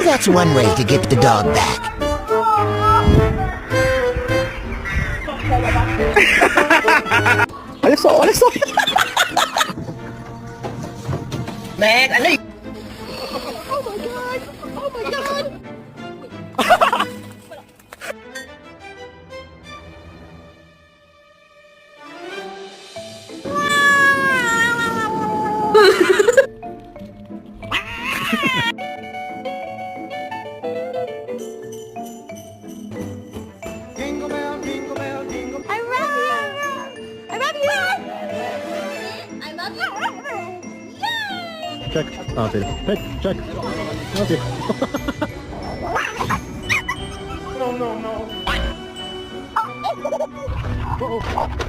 that's one way to get the dog back. Alis o, alis o. Meg, ano yun? Oh my God! Oh my God! Jingle bell, jingle bell, jingle. I love you. I love you. I love you. Yay! Check. Auntie. Hey, check. Auntie. No, no, no. Uh-oh.